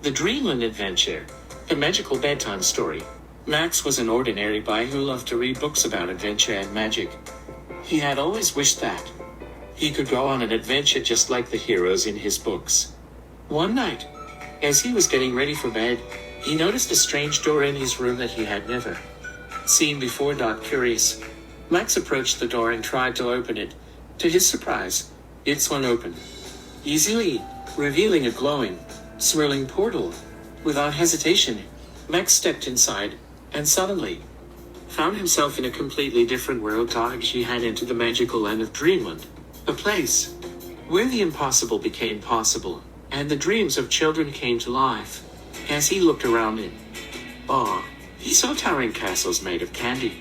The Dreamland Adventure, a magical bedtime story. Max was an ordinary boy who loved to read books about adventure and magic. He had always wished that he could go on an adventure just like the heroes in his books. One night, as he was getting ready for bed, he noticed a strange door in his room that he had never seen before. Curious, Max approached the door and tried to open it. To his surprise, it swung open easily, revealing a glowing, swirling portal. Without hesitation, Max stepped inside, and suddenly found himself in a completely different world. He had entered the magical land of Dreamland, a place where the impossible became possible, and the dreams of children came to life. As he looked around in awe, he saw towering castles made of candy,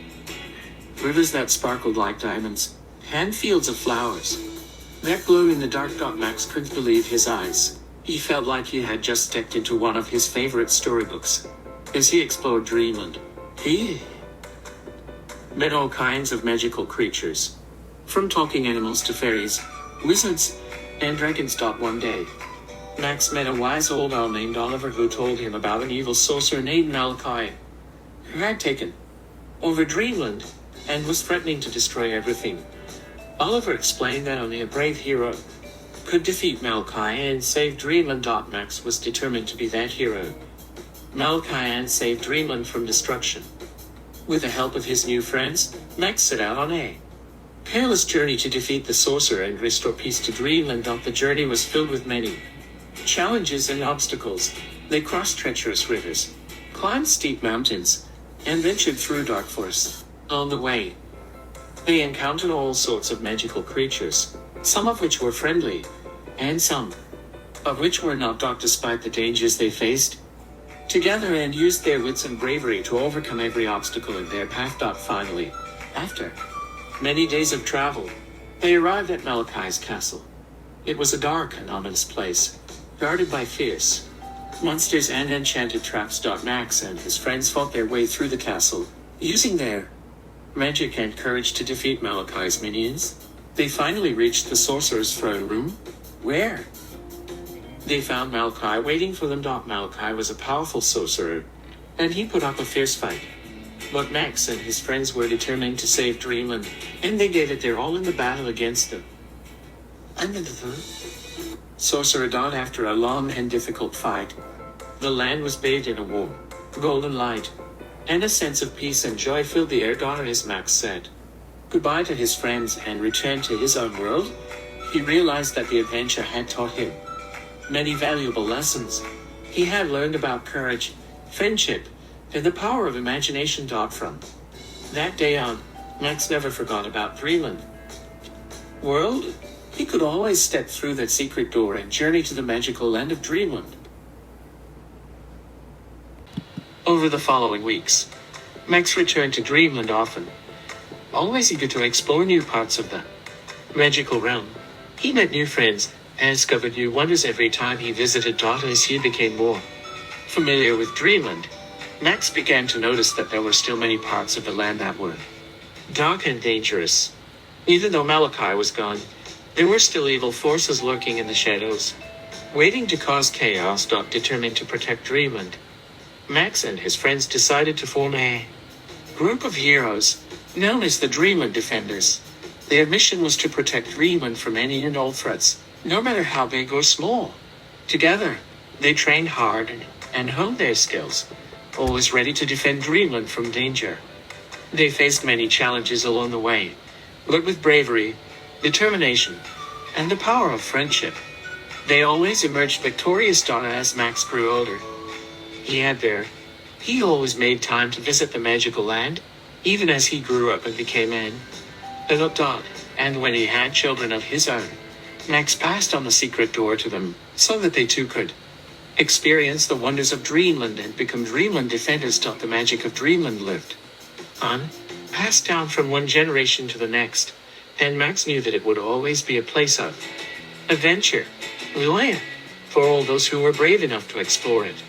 rivers that sparkled like diamonds, and fields of flowers that glowed in the dark. Max couldn't believe his eyes. He felt like he had just stepped into one of his favorite storybooks. As he explored Dreamland, he met all kinds of magical creatures, from talking animals to fairies, wizards, and dragons. One day, Max met a wise old owl named Oliver who told him about an evil sorcerer named Malachi, who had taken over Dreamland and was threatening to destroy everything. Oliver explained that only a brave hero could defeat Malachi and save Dreamland. Max was determined to be that hero. Malachi and save Dreamland from destruction. With the help of his new friends, Max set out on a perilous journey to defeat the sorcerer and restore peace to Dreamland. The journey was filled with many challenges and obstacles. They crossed treacherous rivers, climbed steep mountains, and ventured through dark forests. On the way, they encountered all sorts of magical creatures, some of which were friendly, and some of which were not. Despite the dangers they faced, together and used their wits and bravery to overcome every obstacle in their path. Finally, after many days of travel, they arrived at Malachi's castle. It was a dark and ominous place, guarded by fierce monsters and enchanted traps. Max and his friends fought their way through the castle, using their magic and courage to defeat Malachi's minions. They finally reached the sorcerer's throne room, where they found Malachi waiting for them. Malachi was a powerful sorcerer, and he put up a fierce fight. But Max and his friends were determined to save Dreamland, and they gave it their all in the battle against them. And the sorcerer died after a long and difficult fight. The land was bathed in a warm, golden light, and a sense of peace and joy filled the air. As Max said goodbye to his friends and returned to his own world, he realized that the adventure had taught him many valuable lessons. He had learned about courage, friendship, and the power of imagination. From that day on, Max never forgot about Dreamland world. He could always step through that secret door and journey to the magical land of Dreamland. Over the following weeks, Max returned to Dreamland often, always eager to explore new parts of the magical realm. He met new friends and discovered new wonders every time he visited. As he became more familiar with Dreamland, Max began to notice that there were still many parts of the land that were dark and dangerous. Even though Malachi was gone, there were still evil forces lurking in the shadows, waiting to cause chaos. Determined to protect Dreamland, Max and his friends decided to form a group of heroes known as the Dreamland Defenders. Their mission was to protect Dreamland from any and all threats, no matter how big or small. Together, they trained hard and honed their skills, always ready to defend Dreamland from danger. They faced many challenges along the way, but with bravery, determination, and the power of friendship, they always emerged victorious. As Max grew older, he always made time to visit the magical land, even as he grew up and became an adult. And when he had children of his own, Max passed on the secret door to them, so that they too could experience the wonders of Dreamland and become Dreamland Defenders. The magic of Dreamland lived on, passed down from one generation to the next, and Max knew that it would always be a place of adventure, for all those who were brave enough to explore it.